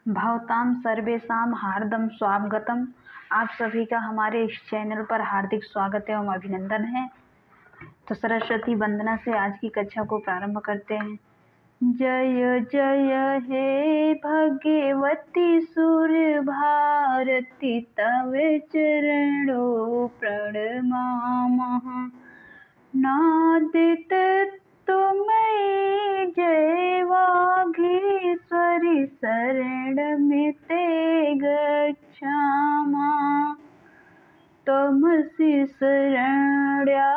भवतां सर्वेषां हार्दं स्वागतम। आप सभी का हमारे इस चैनल पर हार्दिक स्वागत एवं अभिनंदन है। तो सरस्वती वंदना से आज की कक्षा को प्रारंभ करते हैं। जय जय हे भगवती सुर भारती तव चरणों प्रणमामः। नादित तुम्हें जय वागीश्वरी शरणं ते गच्छामः। त्वमसि शरण्या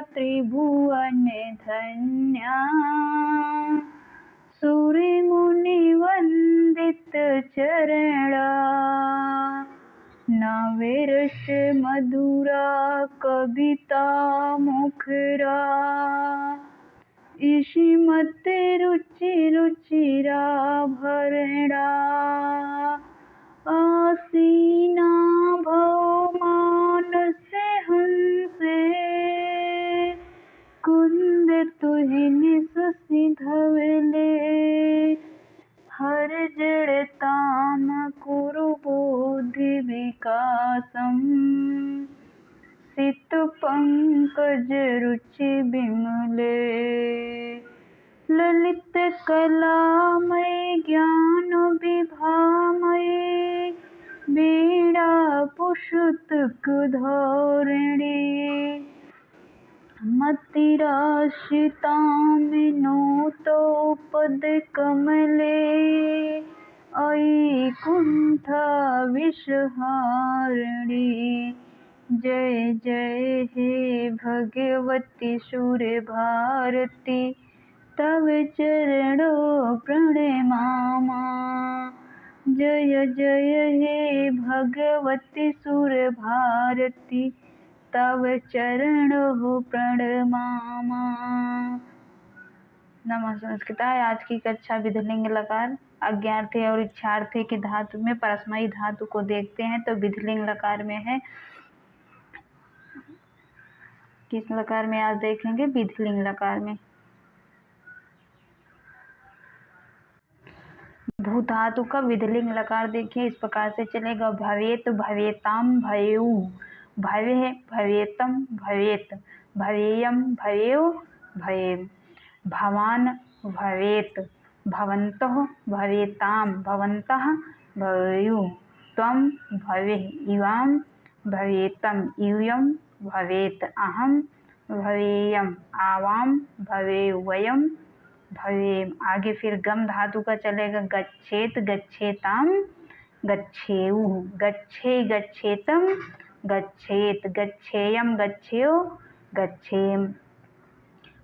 त्रिभुवन धन्या सूरिमुनिवन्दित चरणा। नवरस मधुरा कविता मुखरा ईशिमत रुचि रुचिरा भरणा। आसीना भव मानस हंसे कुंद तुहिन सुसिधवले। हर जड़ताम कुरु बुद्धि विकासम सित पंकज रुचि विमले। ललित कलामय ज्ञान विभामय वीणा पुस्तक धोरणी। मतिराशितामिनोतो पद कमले अयि कुंठ विषहारिणी। जय जय हे भगवती सुर भारती तव चरणों प्रणमामः। जय जय हे भगवती सुर भारती तव चरणों प्रणमामः। नमः संस्कृताय। आज की कक्षा विधिलिंग लकार अज्ञार्थी और इच्छार्थी की धातु में परस्मयी धातु को देखते हैं। तो विधिलिंग लकार में है, किस लकार में आज देखेंगे? विधिलिंग लकार में। भू धातु का विधिलिंग लकार देखिए, इस प्रकार से चलेगा। भवेत भवेताम भवेयु, भवे भवेतम भवेत, भवेयम भवेयु भवेम। भवान भवेत, भवन्तः भवेताम भवन्तः भवेयु। त्वं भवेः, इवां भवेतम यूयं भवेत। अहं भवेयम, आवां भवेयु, वयं भवेम। आगे फिर गम धातु का चलेगा। गच्छेत गच्छेताम गच्छेयु, गच्छे गच्छेतम गच्छेत, गच्छेयम गच्छेयो गच्छेम।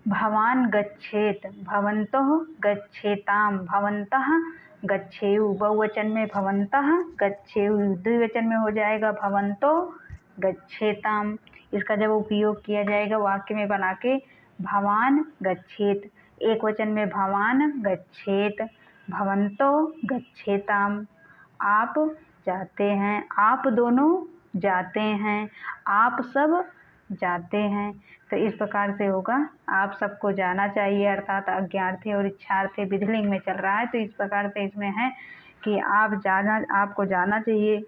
भवान गच्छेत, भवन्तः गच्छेताम भवन्तः गच्छेयु। बहुवचन में भवन्तः गच्छेयु, द्विवचन में हो जाएगा भवन्तो गच्छेताम। इसका जब उपयोग किया जाएगा वाक्य में बना के, भवान गच्छेत, एक वचन में भवान गच्छेत, भवन्तो गच्छेताम। आप जाते हैं, आप दोनों जाते हैं, आप सब जाते हैं। तो इस प्रकार से होगा, आप सबको जाना चाहिए, अर्थात अज्ञार्थी और इच्छार्थी विधिलिंग में चल रहा है। तो इस प्रकार से इसमें है कि आपको जाना चाहिए।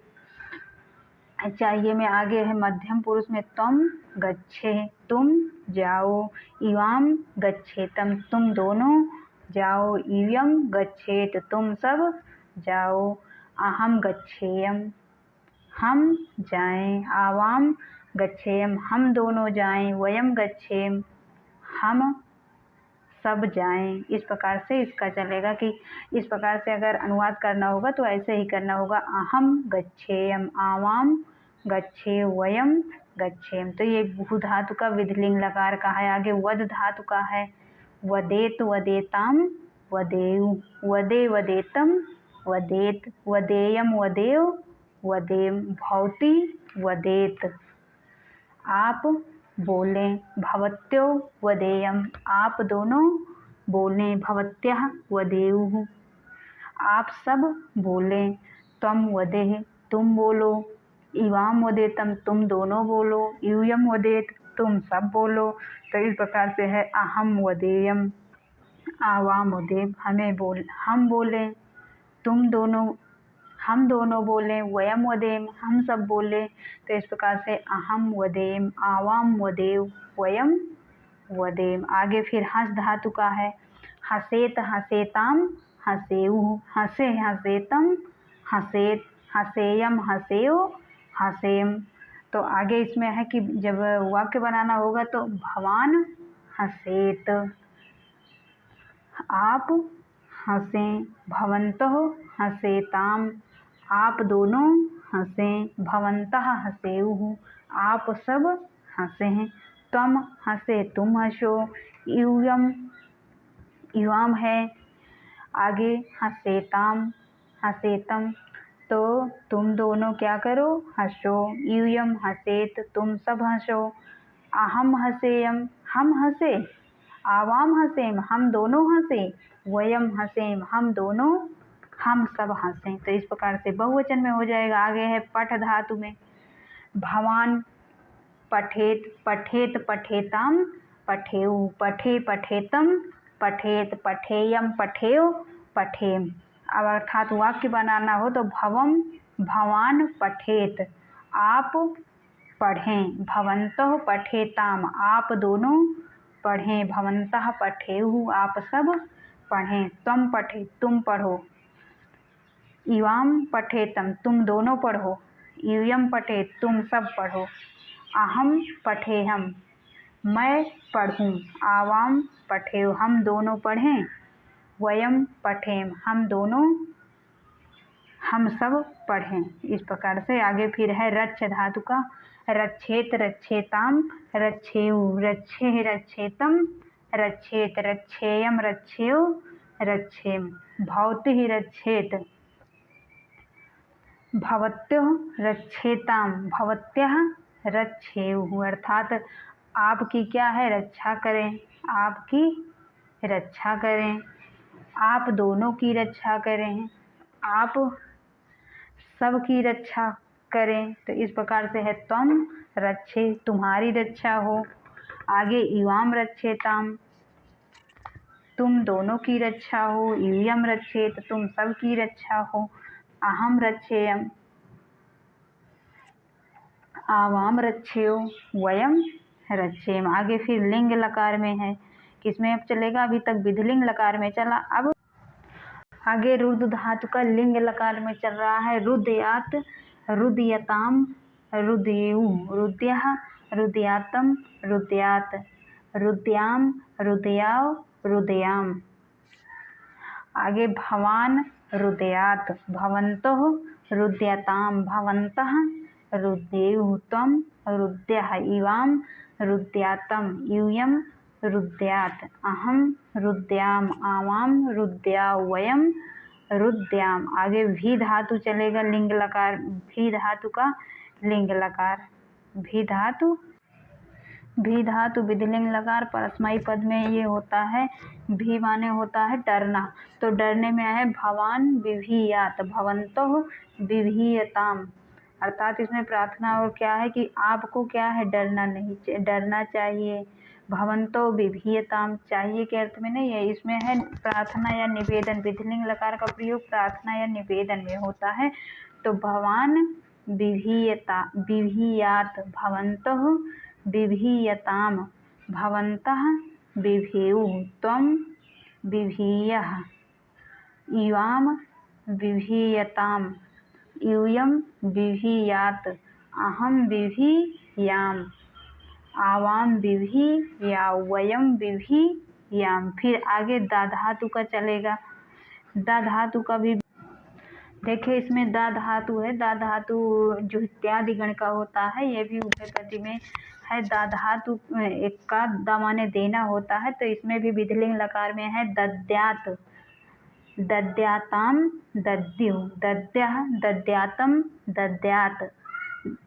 चाहिए में आगे है मध्यम पुरुष में त्वं गच्छे, तुम जाओ। इवां गच्छेतम, तुम दोनों जाओ। यूयं गच्छेत, तुम सब जाओ। अहं गच्छेयम, हम जाएं। आवां गच्छेयम, हम दोनों जाएं। वयं गच्छेम, हम सब जाएं। इस प्रकार से इसका चलेगा कि इस प्रकार से अगर अनुवाद करना होगा तो ऐसे ही करना होगा। अहं गच्छेयम, आवां गच्छे, वयं गच्छेम। तो ये भू धातु का विधिलिंग लकार का है। आगे वद धातु का है। वदेत वदेताम वदेयु, वदे वदेतम वदेत, वदेयम वदेव वदेम। भवती वदेत, आप बोलें। भवत्यो वदेयम, आप दोनों बोलें। भवत्यः वदेयुः, आप सब बोलें। त्वं वदेः, तुम बोलो। इवां वदेतम, तुम दोनों बोलो। यूयं वदेत, तुम सब बोलो। तो इस प्रकार से है अहम वदेयम, आवाम वदेम, हम बोलें। तुम दोनों हम दोनों बोलें, वयम वदेम हम सब बोलें, तो इस प्रकार से अहम वदेम, आवाम वदेव, वयम वदेम। आगे फिर हंस धातु का है, हसेत हसेताम हसेऊ, हसे हसेतम हसेत, हसेयम हसेओ हसेम। तो आगे इसमें है कि जब वाक्य बनाना होगा तो भवान हसेत, आप हंसें, भवन्तः हसेताम, आप दोनों हंसें, भवन्तः हसेऊ, आप सब हंसें, त्वम हंसे तुम हंसो, यूयम युवाम है, आगे हसेताम हसेतम, तो तुम दोनों क्या करो, हंसो, यूयम हसेत तुम सब हंसो, अहम हसेयम हम हंसे, आवाम हसेम हम दोनों हंसे, वयम हसेम हम दोनों हम सब हंसें। तो इस प्रकार से बहुवचन में हो जाएगा। आगे है पठ धातु में, भवान पठेत, पठेत पठेताम पठेऊ, पठे पठेतम पठेत, पठेयम पठेयो पठेम। अब अर्थात वाक्य बनाना हो तो भवम भवान पठेत, आप पढ़ें, भवन्तः पठेताम आप दोनों पढ़ें, भवन्तः पठेऊ आप सब पढ़ें, त्वम पठे तुम पढ़ो, युवाम पठेतम तुम दोनों पढ़ो, यूयम पठे तुम सब पढ़ो, अहम पठेहम मैं पढ़ूँ, आवाम पठेव हम दोनों पढ़ें, वयम पठेम हम दोनों हम सब पढ़ें। इस प्रकार से आगे फिर है रच्छ धातु का, रच्छेत रच्छेताम रच्छेऊ, रच्छे रच्छेतम रच्छेत, रच्छेयम रच्छेयो रच्छेम, भवति रच्छेत भवत्यो रच्छेताम भवत्यः रच्छेऊ। अर्थात आपकी क्या है, रक्षा करें, आपकी रक्षा करें, आप दोनों की रक्षा करें, आप सबकी रक्षा करें। तो इस प्रकार से है त्वम रक्षे तुम्हारी रक्षा हो, आगे युवाम रक्षेताम तुम दोनों की रक्षा हो, यूयम रक्षेत तुम सब की रक्षा हो, अहम रक्षेयम आवाम रक्षेयो, वयम रक्षेम। आगे फिर लिंग लकार में है, किसमें अब चलेगा, अभी तक विधिलिंग लकार में चला, अब आगे रुद्र धातु का लिंग लकार में चल रहा है। रुदयात रुदयताम रुदयू, रुद्यः रुदयातम रुदयात, रुद्याम रुदयाव रुदयाम। आगे भवान रुदयात, भवन्तः रुदयताम भवन्तः रुद्येयुः, त्वं रुद्यः इवाम रुद्यातम यूयम रुद्यात, अहम रुद्याम आवाम रुद्याव वयम रुद्याम। आगे भी धातु चलेगा लिंग लकार, भी धातु का लिंग लकार, भी धातु विधिलिंग लकार परस्मयी पद में ये होता है, भी माने होता है डरना, तो डरने में है भवान विभीयात भवन्तः विभीयताम। अर्थात इसमें प्रार्थना और क्या है कि आपको क्या है, डरना चाहिए, भवन्तो विभीयताम चाहिए के अर्थ में नहीं है, इसमें है प्रार्थना या निवेदन, विधिलिंग लकार का प्रयोग प्रार्थना या निवेदन में होता है। तो भवान विभीयात भवन्तः विभीयताम भवन्तः विभेयुः, त्वं विभीयः युवाम विभीयताम यूयम विभीयात, अहम विभीयाम आवाम विभीया वयम विभीयाम। फिर आगे दा धातु का चलेगा, दा धातु का भी देखिए, इसमें दा धातु है, दा धातु जो इत्यादि गण का होता है, ये भी उभयपदी में है। दा धातु एक का दा माने देना होता है, तो इसमें भी विधिलिंग लकार में है दद्यात, दद्याताम दद्यु, दद्यः दद्यातम दद्यात,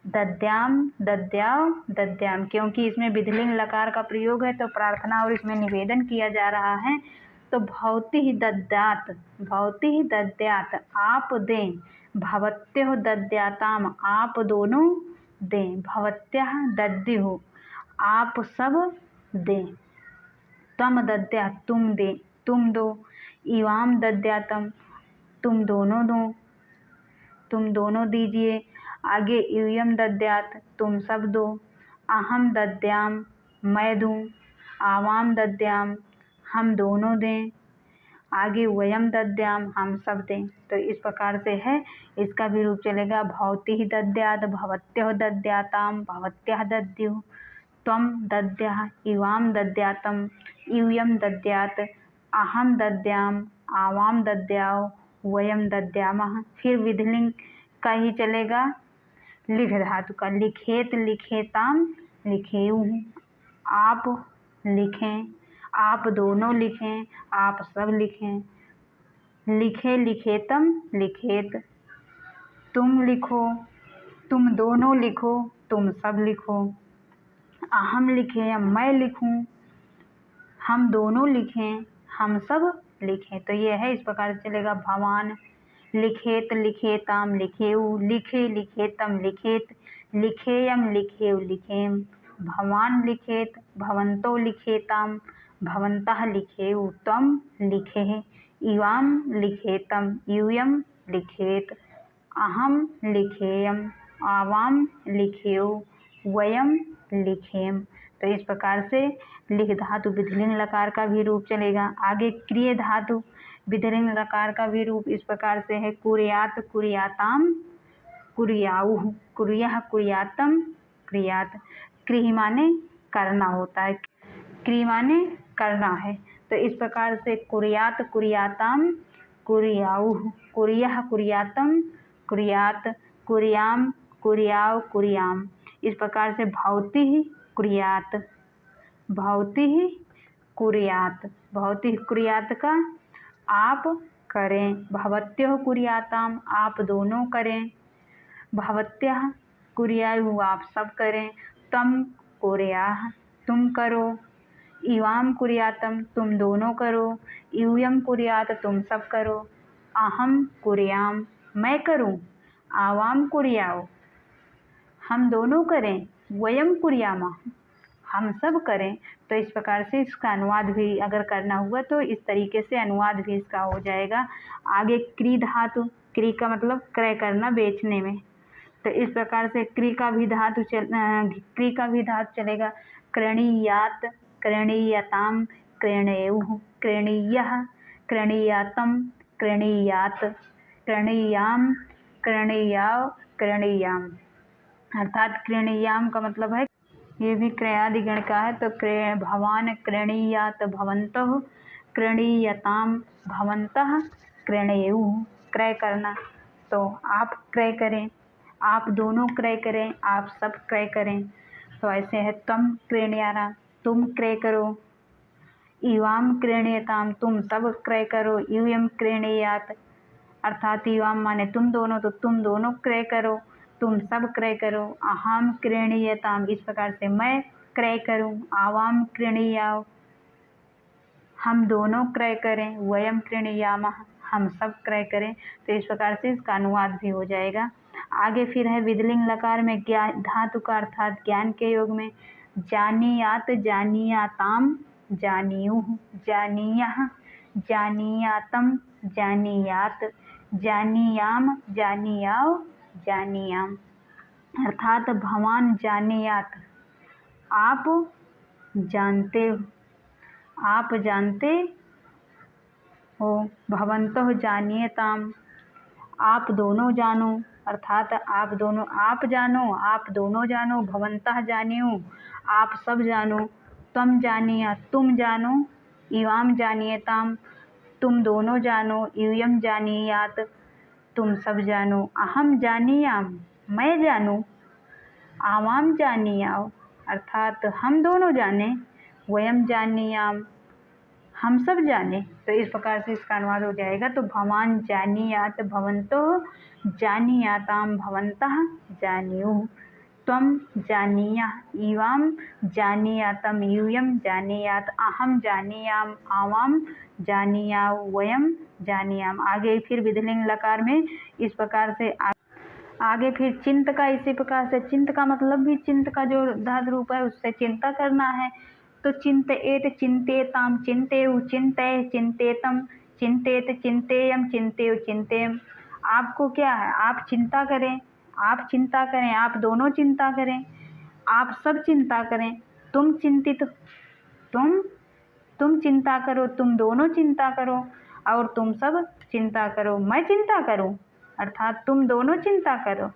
दद्याम दद्याव दद्याम। क्योंकि इसमें विधिलिंग लकार का प्रयोग है तो प्रार्थना और इसमें निवेदन किया जा रहा है। तो भवति ही दद्यात, भवति ही दद्यात आप दें, भवत्यो दद्याताम आप दोनों दें, भवत्यः दद्युः आप सब दें, त्वम दद्या तुम दे तुम दो, इवाम दद्यातम तुम दोनों दो, तुम दोनों दीजिए। आगे यूयम दद्यात्, तुम सब दो। अहम दद्याम, मैं दूँ। आवाम दद्याम, हम दोनों दें। आगे वयम दद्याम, हम सब दें। तो इस प्रकार से है। इसका भी रूप चलेगा भवती दद्यात्, भवत्योः दद्याताम, भवत्याः दद्युः। त्वं दद्याः, इवाम दद्यातम, यूयम दद्यात्। अहम दद्याम, आवाम दद्याओ, वयम दद्यामः। फिर विधिलिंग का ही चलेगा लिख धातु का। लिखेत, लिखेताम, लिखेऊँ। आप लिखें, आप दोनों लिखें, आप सब लिखें। लिखे, लिखेतम, लिखेत। तुम लिखो, तुम दोनों लिखो, तुम सब लिखो। अहम लिखें, मैं लिखूं। हम दोनों लिखें, हम सब लिखें। तो ये है। इस प्रकार से चलेगा भवान। लिखेत, लिखेताम, लिखेऊ। लिखे, लिखेतम, लिखेत। लिखेयम, लिखेऊ, लिखेम। भवान लिखेत, भवन्तो लिखेताम, भवन्तः लिखेऊ। त्वं लिखेः, इवाम लिखेतम, यूयम लिखेत। अहम लिखेयम, आवाम लिखेऊ, वयम लिखेम। तो इस प्रकार से लिख धातु विधिलिंग लकार का भी रूप चलेगा। आगे क्रिय धातु विधिलिंग लकार का भी रूप इस प्रकार से है। कुर्यात, कुर्याताम, कुर्याऊः। कुर्यः, कुर्यातम, क्रियात। क्रिय माने करना होता है। क्रिय माने करना है। तो इस प्रकार से कुर्यात, कुर्याताम, कुर्याऊः। कुर्यः, कुर्यातम, कुर्यात। कुर्याम, कुर्याओ, कुर्याम। इस प्रकार से भवती कुर्यात, भवती कुर्यात। भवती कुर्यात का आप करें। भवत्योः कुर्याताम, आप दोनों करें। भवत्याः कुर्यायुः, आप सब करें। तम कुर्याः, तुम करो। इवाम कुर्यातम, तुम दोनों करो। यूयम कुर्यात, तुम सब करो। अहम कुर्याम, मैं करूं। आवाम कुर्याओ, हम दोनों करें। वयम कुर्यामः, हम सब करें। तो इस प्रकार से इसका अनुवाद भी अगर करना हुआ तो इस तरीके से अनुवाद भी इसका हो जाएगा। आगे क्री धातु, क्री का मतलब क्रय करना, बेचने में। तो इस प्रकार से क्री का भी धातु चलेगा। क्रणीयात, क्रणीयताम, क्रणेयुः। क्रणीयः, क्रणीयातम, क्रणीयात। क्रणीयाम, क्रणीयाओ, क्रणीयाम। अर्थात क्रणीयाम का मतलब है ये भी क्रयादि गण का है। तो भवान क्रणीयात, भवन्तः क्रणीयताम, भवन्तः क्रणेयुः। क्रय करना, तो आप क्रय करें, आप दोनों क्रय करें, आप सब क्रय करें। तो ऐसे है। तम क्रणीयाना, तुम क्रय करो। इवाम क्रणीयताम, तुम सब क्रय करो। यूयम क्रणीयात, अर्थात इवाम माने तुम दोनों, तो तुम दोनों क्रय करो, तुम सब क्रय करो। अहम क्रणीयताम, इस प्रकार से मैं क्रय करूं। आवाम क्रणीयाओ, हम दोनों क्रय करें। वयम क्रणीयामः, हम सब क्रय करें। तो इस प्रकार से इसका अनुवाद भी हो जाएगा। आगे फिर है विधिलिंग लकार में ज्ञान धातु का, अर्थात ज्ञान के योग में। जानीयात, जानीयाताम, जानीयुः। जानीयः, जानीयातम, जानीयात। जानीयाम, जानीयाओ, जानीयाम। अर्थात भवान जानीयात, आप जानते हो, आप जानते हो। भवन्तः जानीयताम, आप दोनों जानो, अर्थात आप दोनों, आप जानो, आप दोनों जानो। भवन्तः जानियो, आप सब जानो। त्वं जानीयात्, तुम जानो। इवाम जानीयताम, तुम दोनों जानो। यूयम जानीयात, तुम सब जानो। अहम जानीयाम, मैं जानूं। आवाम जानीयाओ, अर्थात हम दोनों जाने। वयम जानीयाम, हम सब जाने। तो इस प्रकार से इसका अनुवाद हो जाएगा। तो भवान जानीयात, भवन्तः जानीयाताम, भवन्तः जानीयुः। त्वं जानीयाः, इवाम जानीयातम, यूयम जानीयात। अहम जानीयाम, आवाम जानीयाओ, वयम जानीयाम। आगे फिर विधिलिंग लकार में इस प्रकार से आगे फिर चिंत का इसी प्रकार से। चिंत का मतलब भी चिंत का जो धातु रूप है उससे चिंता करना है। तो चिंतयेत, चिंतेताम, चिंतेयु, चिंतये, चिंतेतम, चिंतेत, चिंतेयम, चिंतेयु, चिंतेयम। आपको क्या है, आप चिंता करें, आप चिंता करें, आप दोनों चिंता करें, आप सब चिंता करें, तुम चिंतित, तुम चिंता करो, तुम दोनों चिंता करो और तुम सब चिंता करो, मैं चिंता करूं अर्थात तुम दोनों चिंता करो,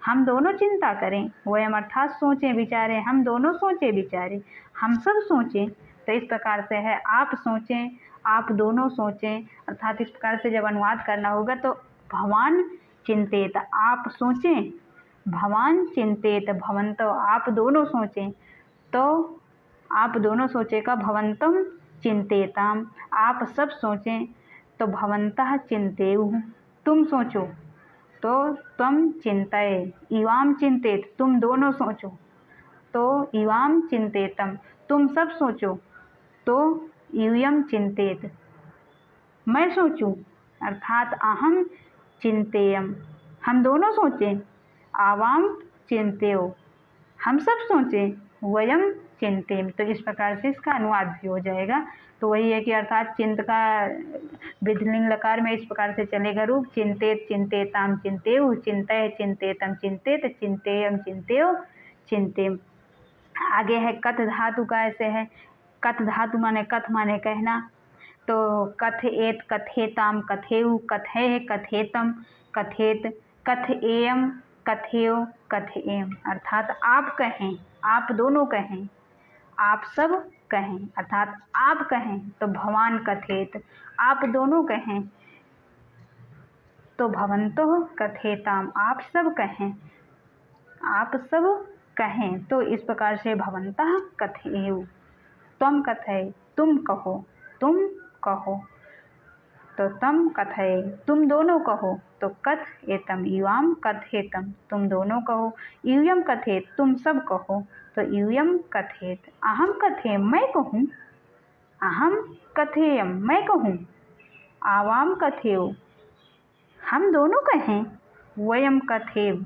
हम दोनों चिंता करें, वयम अर्थात सोचें विचारें, हम दोनों सोचें विचारें, हम सब सोचें। तो इस प्रकार से है आप सोचें, आप दोनों सोचें, अर्थात इस प्रकार से जब अनुवाद करना होगा तो भवान चिंतेत, आप सोचें, भवान चिंतेत, भवंतो आप दोनों सोचें, तो आप दोनों सोचें का भवंतम चिंतेताम, आप सब सोचें तो भवंतः चिंतेयु, तुम सोचो तो त्वम चिंतये, इवाम चिंतेत, तुम दोनों सोचो तो इवाम चिंतेतम, तुम सब सोचो तो यूयम चिंतेत, मैं सोचूं अर्थात अहम चिंतेयम, हम दोनों सोचें, आवाम चिंतेयो, हम सब सोचें, वयम चिंतेम। तो इस प्रकार से इसका अनुवाद भी हो जाएगा। तो वही है कि अर्थात चिंत का विधिलिंग लकार में इस प्रकार से चलेगा रूप, चिंतेत चिंतेताम चिंतेयु, चिंतय चिंतेतम चिंतेत, चिंतेयम चिंतेयो चिंतेम। आगे है कथ धातु का, ऐसे है कथ धातु माने कथ माने कहना, तो कथएत कथेताम कथेयु, कथय कथेतम कथेत, कथएयम कथेयो कथएम, अर्थात आप कहें, आप दोनों कहें, आप सब कहें, अर्थात आप कहें तो भवान कथेत, आप दोनों कहें तो भवंतो कथेताम, आप सब कहें, आप सब कहें, तो इस प्रकार से भवंतः कथेयु, त्वम कथय, तुम कहो, तुम कहो, तो तम कथय, तुम दोनों कहो, तो कथ एतम, युवाम कथेतम, तुम दोनों कहो, यूयम कथेत, तुम सब कहो, तो यूयम कथेत, अहम कथेम, मैं कहूँ, अहम कथेयम, मैं कहूँ, आवाम कथेयो, हम दोनों कहें, वयम कथेम,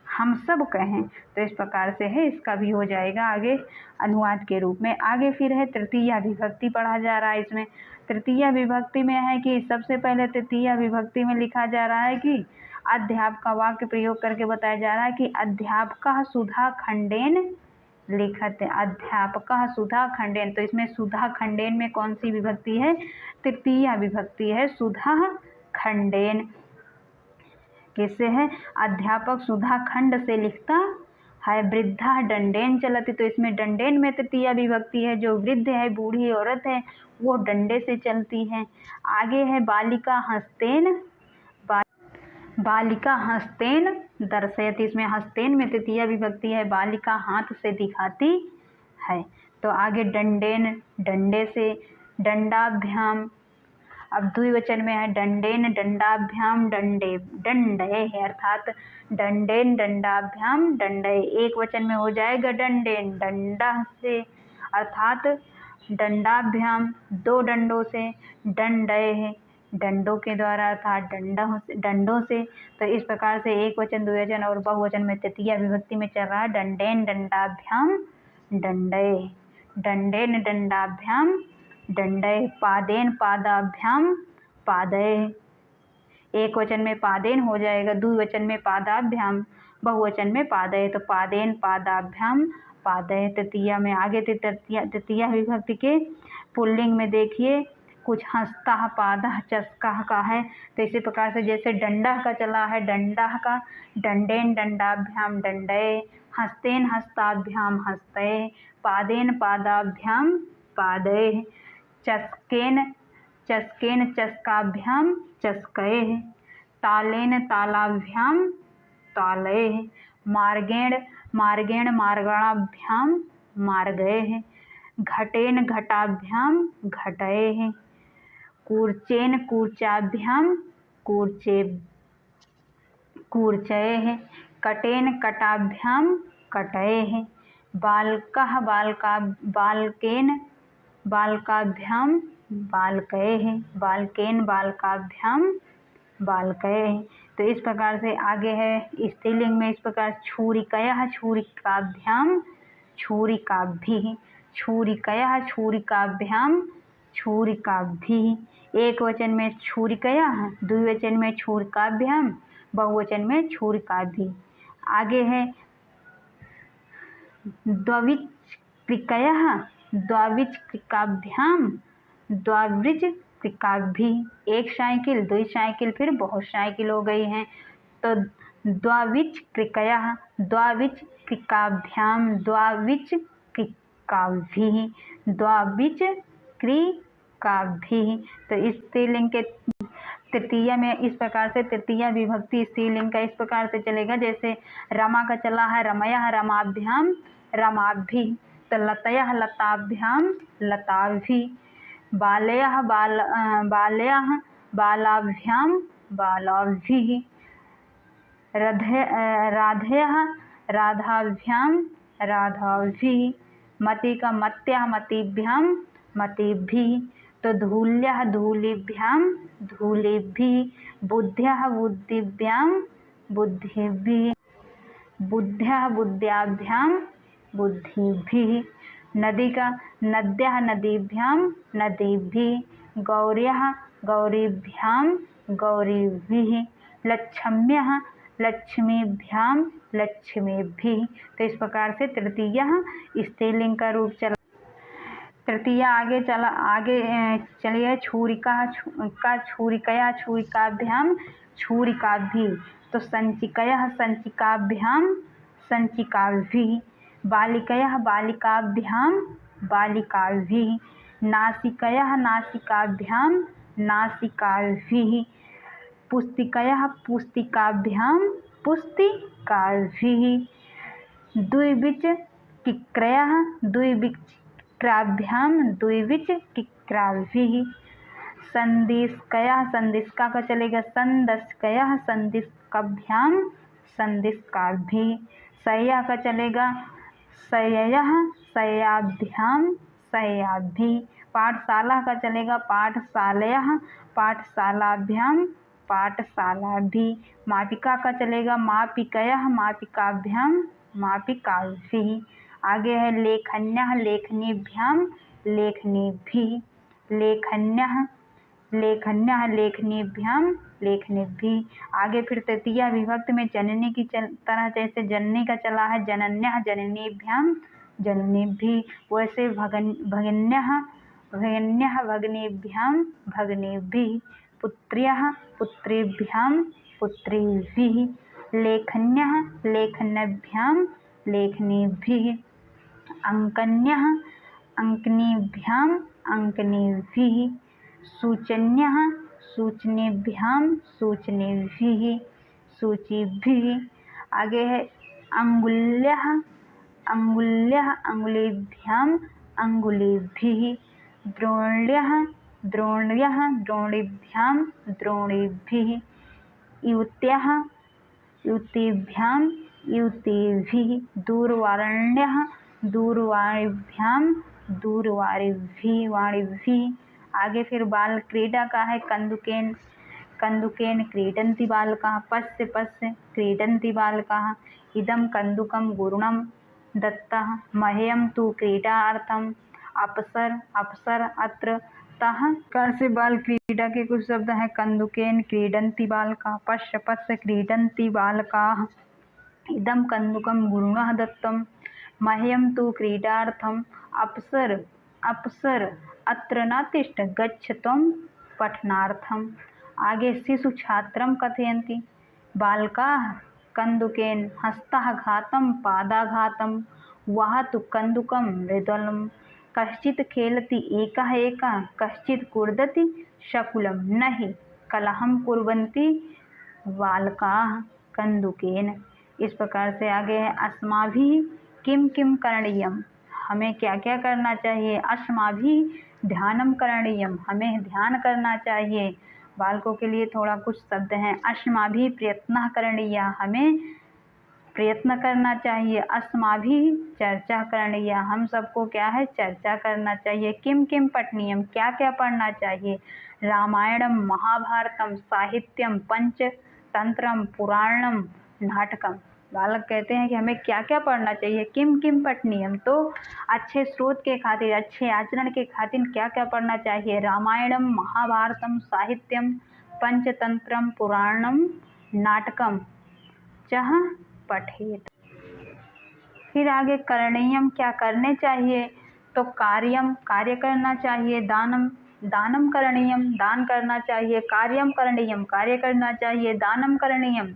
हम सब कहें। तो इस प्रकार से है, इसका भी हो जाएगा आगे अनुवाद के रूप में। आगे फिर है तृतीया विभक्ति पढ़ा जा रहा है। इसमें तृतीया विभक्ति में है कि सबसे पहले तृतीया विभक्ति में लिखा जा रहा है कि अध्यापक का वाक्य प्रयोग करके बताया जा रहा है कि अध्यापकः सुधा खंडेन लिखत, अध्यापकः सुधा खंडेन। तो इसमें सुधा खंडेन में कौन सी विभक्ति है? तृतीया विभक्ति है, सुधा खंडेन। किससे है? अध्यापक सुधा खंड से लिखता है, वृद्धा डंडेन चलती। तो इसमें डंडेन में तृतीया विभक्ति है, जो वृद्ध है, बूढ़ी औरत है, वो डंडे से चलती है। आगे है बालिका हस्तेन, बालिका हस्तेन दर्शयति। इसमें हस्तेन में तृतीया विभक्ति है, बालिका हाथ से दिखाती है। तो आगे डंडेन डंडे से, दंडाभ्याम, अब द्विवचन में है दंडेन दंडाभ्याम दंडे, दंडे है अर्थात दंडेन दंडाभ्याम दंडे। एक वचन में हो जाएगा दंडेन दंडा से, अर्थात दंडाभ्याम दो डंडों से, दंडे है डंडों के द्वारा अर्थात डंडों से। तो इस प्रकार से एक वचन द्विवचन और बहुवचन में तृतीया विभक्ति में चल रहा है दंडेन दंडाभ्याम दंडे, दंडेन दंडाभ्याम दंडय, पादेन पादाभ्याम पादय। एक वचन में पादेन हो जाएगा, द्विवचन में पादाभ्याम, बहुवचन में पादय। तो पादेन पादाभ्याम पादय। तृतीया में आगे तृतीया विभक्ति के पुल्लिंग में देखिए, कुछ हंसता पादा चस्का का है। तो इसी प्रकार से जैसे डंडा का चला है, डंडा का दंडेन दंडाभ्याम दंडय, हस्तेन हस्ताभ्याम हस्तय, पादेन पादाभ्याम पादय, चस्केन चस्केन चस्काभ्याम चस्कये, तालेन तालाभ्याम तालये, मार्गेण मार्गेण मार्गणाभ्याम मार्गये, घटेन घटाभ्याम घटये, कूर्चेन कूर्चाभ्याम कूर्चे कूर्चये, कटेन कटाभ्याम कटये, बालकः बालका बालकेन बालकाभ्याम बालकये, बालकेन बालकाभ्याम बालकये। तो इस प्रकार से आगे है स्त्रीलिंग में इस प्रकार छुरिकयः छुरिकाभ्याम छुरिकाभिः, छुरिकयः छुरिकाभ्याम छुरिकाभिः। एक वचन में छुरिकया, द्विवचन में छुरिकाभ्याम, बहुवचन में छुरिकाभि। आगे है द्विवचक्रिकया, द्विवचक्रिकाभ्याम, द्विवचक्रिकाभि। एक साइकिल, दो साइकिल, फिर बहुत साइकिल हो गई हैं। तो द्विवचक्रिकया, द्विवचक्रिकाभ्याम, द्विवचक्रिकाभि, द्विवचक्रिकाभि। तो इस स्त्रीलिंग के तृतीय में इस प्रकार से तृतीय विभक्ति स्त्रीलिंग का इस प्रकार से चलेगा, जैसे रमा का चला है रमयः, रमाभ्याम, रमाभि। तो लतयः, लताभ्याम, लताभि। बालयः, बालयः, बालाभ्याम, बालाभि। राधयः, राधाभ्याम, राधाभि। मति का मत्यः, मतिभ्याम, मतिभि। तो धूल्यः, धूलिभ्याम, धूलिभि। बुद्ध्यः, बुद्धिभ्याम, बुद्धिभि। बुद्ध्यः, बुद्ध्याभ्याम, बुद्धिभि। नदी का नद्यः, नदीभ्याम, नदीभि। गौर्यः, गौरीभ्याम, गौरीभि। लक्ष्म्यः, लक्ष्मीभ्याम, लक्ष्मीभि। तो इस प्रकार से तृतीय स्त्रीलिंग का रूप चला। तृतीय आगे चलिए छुरिका का छुरिकया, छुरिकाभ्याम, छुरिकाभि। तो संचिकयः, संचिकाभ्याम, संचिकाभि। बालिकयः, बालिकाभ्याम, बालिकाभि। नासिकयः, नासिकाभ्याम, नासिकाभि। पुस्तिकयः, पुस्तिकाभ्याम, पुस्तिकाभि। द्विवचक्रिकयः, द्विवचक्राभ्याम, द्विवचक्राभि। संदिस्कयः, संदिस्का का चलेगा संदस्कयः, संदिस्काभ्याम, संदिस्काभि। शय्या का चलेगा शय्यः, शय्याभ्याम, शय्याभि। पाठशाला का चलेगा पाठशालयः, पाठशालाभ्याम, पाठशालाभि। मापिका का चलेगा मापिकयः, मापिकाभ्याम, मापिकाभि। आगे है लेखन्यः, लेखनीभ्याम, लेखनीभि। लेखन्यः, लेखन्यः, लेखनीभ्याम, लेखनीभि। आगे फिर तृतीय विभक्ति में जननी की तरह जैसे जननी का चला है जनन्यः, जननीभ्याम, जननीभि। वैसे भगिन्यः, भगिन्यः, भगिनीभ्याम, भगिनीभि। पुत्र्यः, पुत्रीभ्याम, पुत्रीभि। लेखन्यः, लेखन्यभ्याम, लेखनीभि। अंकन्यः, अंकनीभ्याम, अंकनीभि। सूचन्यः, सूचनीभ्याम, सूचनीभि, सूचिभि। आगे है अंगुल्यः, अंगुल्यः, अंगुलीभ्याम, अंगुलीभि। द्रोण्यः, द्रोण्यः, द्रोणीभ्याम, द्रोणीभि। युवत्यः, युवतीभ्याम, युवतीभि। दूरवारिण्यः, दूरवारिभ्याम, दूरवारिभि, वाणिभि। आगे फिर बाल क्रीडा का है कंदुकेन, कंदुकेन क्रीडन्ति बालकाः। पश्य, पश्य क्रीडन्ति बालकाः। इदं कन्दुकं गुरुणं दत्तः, मह्यं तु क्रीडार्थम् अपसर, अपसर अत्र तः। कर से बाल क्रीडा के कुछ शब्द हैं कंदुकेन क्रीडन्ति बालकाः, पश्य, पश्य क्रीडन्ति बालकाः। इदं कन्दुकं गुरुणः दत्तं, मह्यं तु क्रीडार्थम् अपसर, अपसर अत्र न तिष्ठ, गच्छ त्वं पठनार्थम्। आगे शिशु छात्रं कथयन्ति बालकाः कन्दुकेन हस्ताघातं, पादाघातं, वहतु कन्दुकं मृदुलं। कश्चित् खेलति एकः एकः, कश्चित् कूर्दति शकुलं, न हि कलहं कुर्वन्ति बालकाः कन्दुकेन। इस प्रकार से आगे है अस्माभिः किं किं करणीयम्, हमें क्या क्या करना चाहिए। अस्माभिः ध्यानं करणीयम्, हमें ध्यान करना चाहिए। बालकों के लिए थोड़ा कुछ शब्द हैं। अस्माभिः प्रयत्नः करणीयः, हमें प्रयत्न करना चाहिए। अस्माभिः चर्चा करणीय, हम सबको क्या है चर्चा करना चाहिए। किम किम पठनीयम, क्या क्या पढ़ना चाहिए। रामायणम, महाभारतम, साहित्यम, पंचतंत्रम, पुराणम, नाटकम। बालक कहते हैं कि हमें क्या क्या पढ़ना चाहिए, किम किम पठनीयम, तो अच्छे स्रोत के खातिर, अच्छे आचरण के खातिर क्या क्या पढ़ना चाहिए। रामायणम, महाभारतम, साहित्यम, पंचतंत्रम, पुराणम, नाटकम चह पठेत। फिर आगे करणीयम, क्या करने चाहिए, तो कार्यम, कार्य करना चाहिए। दानम, दानम करणीयम, दान करना चाहिए। कार्यम करणीयम, कार्य करना चाहिए। दानम करणीयम,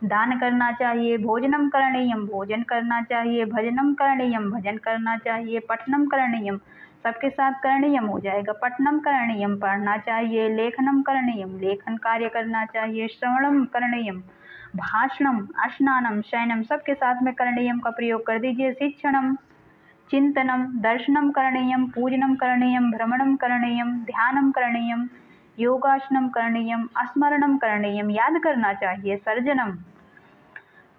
दान करना चाहिए। भोजनम करणीयम, भोजन करना चाहिए। भजनम करणीयम, भजन करना चाहिए। पठनम करणीयम, सबके साथ करणीयम हो जाएगा। पठनम करणीयम, पढ़ना चाहिए। लेखनम करणीयम, लेखन कार्य करना चाहिए। श्रवणम करणीयम, भाषणम, स्नानम, शयनम, सबके साथ में करणीयम का प्रयोग कर दीजिए। शिक्षणम, चिंतनम, दर्शनम करणीयम। पूजनम करणीयम, भ्रमणम करणीयम, ध्यानम करणीयम, योगासनम करणीयम, स्मरणम करणीयम, याद करना चाहिए। सर्जनम,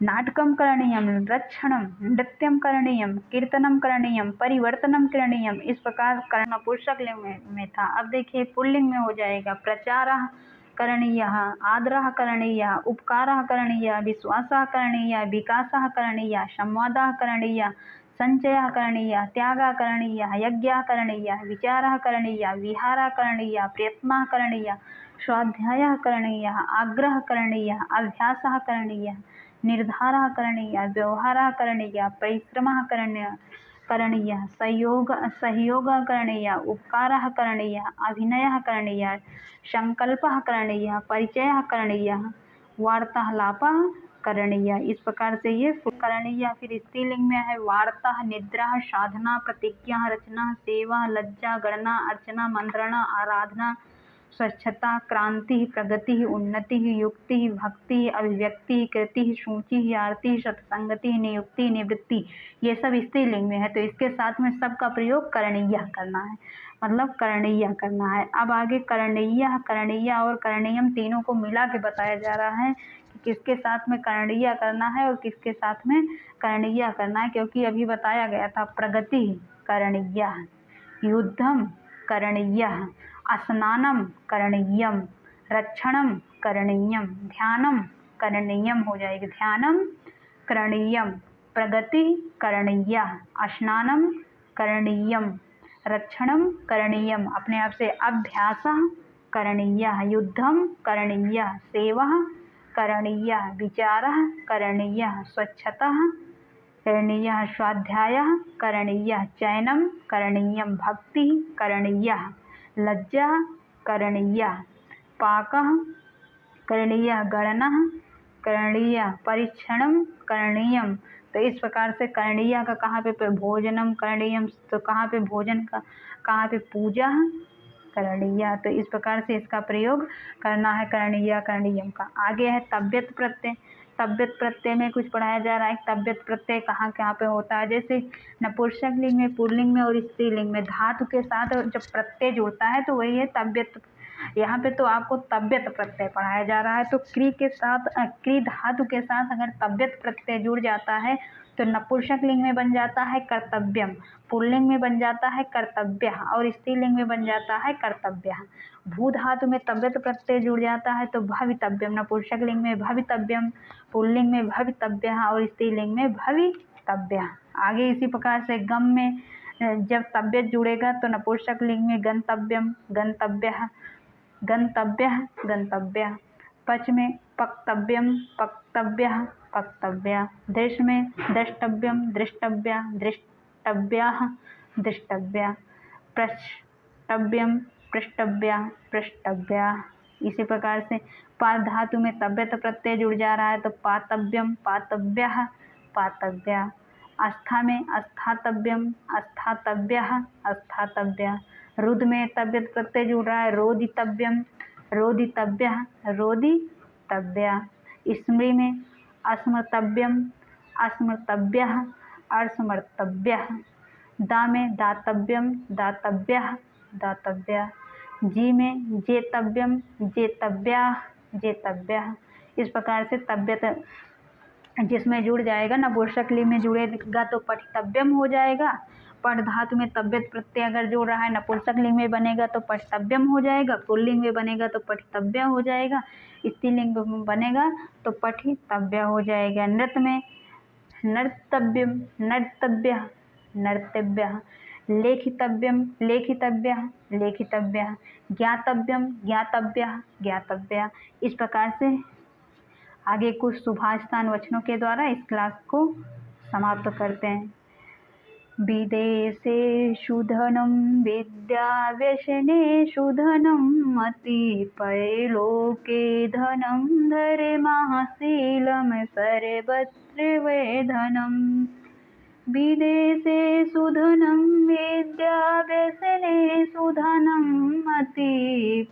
नाटकम करणीयम, रक्षणम, नृत्यम करणीयम, कीर्तनम करणीयम, परिवर्तनम करणीयम। इस प्रकार कर्ण पुरुषक लिंग में था। अब देखिए पुल्लिंग में हो जाएगा। प्रचारः करणीयः, आदरः करणीयः, उपकारः करणीयः, विश्वासः करणीयः, विकासः करणीयः, संवादः करणीयः, संचयः करणीयः, त्यागः करणीयः, यज्ञः करणीयः, विचारः करणीयः, विहारः करणीयः, प्रयत्नः करणीयः, स्वाध्यायः करणीयः, आग्रहः करणीयः, अभ्यासः करणीयः, निर्धारः करणीयः, व्यवहारः करणीयः, परिश्रमः करणीयः, सहयोगः करणीयः, उपकारः करणीयः, अभिनयः करणीयः, संकल्पः करणीयः, परिचयः करणीयः, वार्तालापः करणीय। इस प्रकार से ये करणीय। फिर स्त्रीलिंग में है वार्ता, निद्रा, साधना, प्रतिज्ञा, रचना, सेवा, लज्जा, गणना, अर्चना, मंत्रणा, आराधना, स्वच्छता, क्रांति, प्रगति, उन्नति, युक्ति, भक्ति, अभिव्यक्ति, कृति, सूचि, आरती, सत्संगति, नियुक्ति, निवृत्ति, ये सब स्त्रीलिंग में है। तो इसके साथ में सबका प्रयोग करणीय करना है, मतलब करणीय करना है। अब आगे करणीय, करणीय और करणीयम तीनों को मिला के बताया जा रहा है कि किसके साथ में करणीय करना है और किसके साथ में करणीय करना है, क्योंकि अभी बताया गया था प्रगति करणीय, युद्धम करणीय, स्नानम करणीयम, रक्षणम करणीयम, ध्यानम करणीयम हो जाएगी। ध्यानम करणीयम, प्रगति करणीय, स्नानम करणीयम, रक्षणम करणीयम, अपने आप से अभ्यासः करणीय, युद्धम करणीय, सेवा करणीय, विचारः करणीय, स्वच्छता करणीय, स्वाध्यायः करणीय, चयनम करणीयम, भक्ति करणीय, लज्जा करणीय, पाकः करणीय, गणना करणीय, परीक्षणम करणीयम। तो इस प्रकार से करणीय का कहाँ पे भोजनम करणीयम, तो कहाँ पे भोजन का, कहाँ पे पूजा करणीय। तो इस प्रकार से इसका प्रयोग करना है करणीय करणीयम का। आगे है तव्यत प्रत्यय। तव्यत प्रत्यय में कुछ पढ़ाया जा रहा है। तव्यत प्रत्यय कहाँ कहाँ पे होता है, जैसे नपुंसक लिंग में, पुल्लिंग में और स्त्रीलिंग में धातु के साथ जब प्रत्यय जुड़ता है तो वही है तव्यत। यहाँ पे तो आपको तव्यत प्रत्यय पढ़ाया जा रहा है। तो क्री के साथ, क्री धातु के साथ अगर तव्यत प्रत्यय जुड़ जाता है तो नपुंसक लिंग में बन जाता है कर्तव्यम, पुल्लिंग में बन जाता है कर्तव्य और स्त्रीलिंग में बन जाता है कर्तव्य। भू धातु में तव्यत प्रत्यय जुड़ जाता है तो भवितव्यम, नपुंसक लिंग में भवितव्यम, पुल्लिंग में भवितव्य और स्त्रीलिंग में भवितव्य। आगे इसी प्रकार से गम में जब तव्यत जुड़ेगा तो नपुंसक लिंग में गंतव्यम, गंतव्य, गंतव्य, गंतव्य। पच में पक्तव्यम, पक्तव्य, पक्तव्य। दृश में द्रष्टव्यम, दृष्टव्य, दृष्टव्य, दृष्टव्य। पृष्टव्यम, पृष्टव्य, पृष्टव्य। इसी प्रकार से पा धातु में तव्यत प्रत्यय जुड़ जा रहा है तो पातव्यम, पातव्य, पातव्य। आस्था में अस्थातव्यम, अस्थातव्य, अस्थातव्य। रुद में तव्यत प्रत्यय जुड़ रहा है रोदितव्यम, रोदितव्य, रोदितव्य। स्मृ में अस्मर्तव्यम, अस्मर्तव्य, अस्मर्तव्य। दा में दातव्यम, दातव्य, दातव्य। जी में जेतव्यम, जेतव्य, जेतव्य। इस प्रकार से तव्यत जिसमें जुड़ जाएगा नपुंसक लिंग में जुड़ेगा तो पठितव्यम हो जाएगा, पठ धातु में तव्यत प्रत्यय अगर जोड़ रहा है, नपुंसक लिंग में बनेगा तो पठितव्यम हो जाएगा, पुल्लिंग में बनेगा तो पठितव्य हो जाएगा, स्त्रीलिंग में बनेगा तो पठितव्य हो जाएगा। नृत्य में नर्तव्यम, नर्तव्यः, नर्तव्यः, लेखितव्यम, लेखितव्यः, लेखितव्यः, ज्ञातव्यम, ज्ञातव्यः, ज्ञातव्यः। इस प्रकार से आगे कुछ सुभाषितान वचनों के द्वारा इस क्लास को समाप्त करते हैं। विदेशेषु धनं विद्याव्यसनेषु धनं मतिपरलोके धनं धर्मशीलं सर्वत्र वै धनं। विदेशेषु धनं विद्याव्यसनेषु धनं मतिपरलोके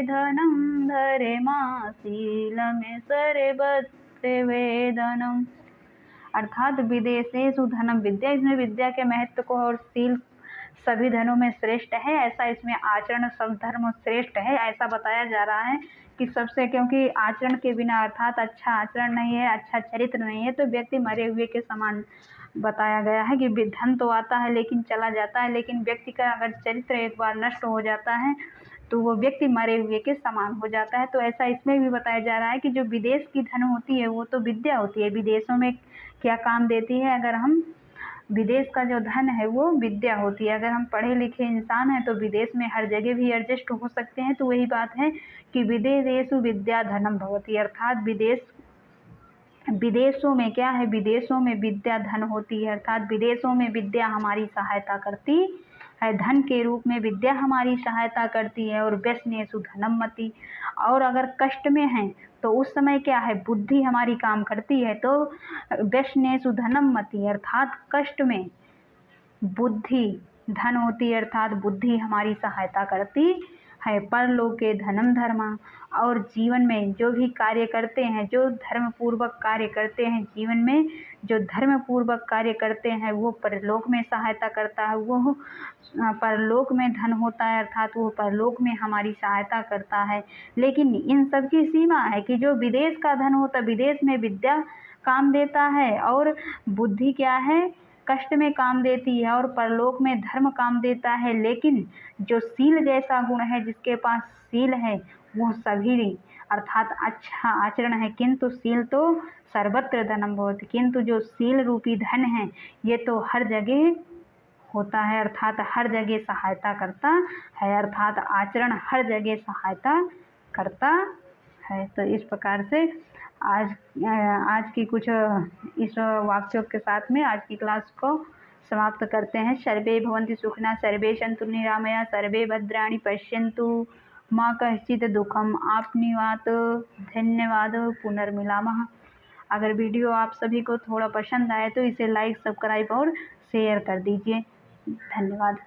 धनं धर्मशीलं सर्वत्र वै धनम्। अर्थात विदेशेषु धनम विद्या, इसमें विद्या के महत्व को और शील सभी धनों में श्रेष्ठ है, ऐसा इसमें आचरण सब धर्म श्रेष्ठ है ऐसा बताया जा रहा है कि सबसे, क्योंकि आचरण के बिना अर्थात अच्छा आचरण नहीं है, अच्छा चरित्र नहीं है तो व्यक्ति मरे हुए के समान बताया गया है कि धन तो आता है लेकिन चला जाता है, लेकिन व्यक्ति का अगर चरित्र एक बार नष्ट हो जाता है तो वो व्यक्ति मरे हुए के समान हो जाता है। तो ऐसा इसमें भी बताया जा रहा है कि जो विदेश की धन होती है वो तो विद्या होती है, विदेशों में क्या काम देती है, अगर हम विदेश का जो धन है वो विद्या होती है। अगर हम पढ़े लिखे इंसान हैं तो विदेश में हर जगह भी एडजस्ट हो सकते हैं। तो वही बात है कि विदेशेषु विद्या धनम भवति, अर्थात विदेशों में क्या है, विदेशों में विद्या धन होती है, अर्थात विदेशों में विद्या हमारी सहायता करती है, धन के रूप में विद्या हमारी सहायता करती है। और व्यसनेषु धनम मति, और अगर कष्ट में हैं तो उस समय क्या है, बुद्धि हमारी काम करती है। तो व्यसनेषु धनम मति, अर्थात कष्ट में बुद्धि धन होती है, अर्थात बुद्धि हमारी सहायता करती है। परलोके धनम धर्मा, और जीवन में जो भी कार्य करते हैं, जो धर्म पूर्वक कार्य करते हैं, जीवन में जो धर्म पूर्वक कार्य करते हैं वो परलोक में सहायता करता है, वो परलोक में धन होता है, अर्थात वो परलोक में हमारी सहायता करता है। लेकिन इन सब की सीमा है कि जो विदेश का धन होता है, विदेश में विद्या काम देता है और बुद्धि क्या है, कष्ट में काम देती है, और परलोक में धर्म काम देता है। लेकिन जो शील जैसा गुण है, जिसके पास शील है वो सभी अर्थात अच्छा आचरण है, किंतु शील तो सर्वत्र धनम भवति, किंतु जो शील रूपी धन है ये तो हर जगह होता है, अर्थात हर जगह सहायता करता है, अर्थात आचरण हर जगह सहायता करता है। तो इस प्रकार से आज की कुछ इस वाक्यों के साथ में आज की क्लास को समाप्त करते हैं। सर्वे भवन्तु सुखिनः, सर्वे सन्तु निरामया, सर्वे भद्राणि पश्यन्तु मा कश्चित् दुःखम् आपनुयात्। धन्यवाद, पुनर्मिलामः। अगर वीडियो आप सभी को थोड़ा पसंद आए तो इसे लाइक, सब्सक्राइब और शेयर कर दीजिए। धन्यवाद।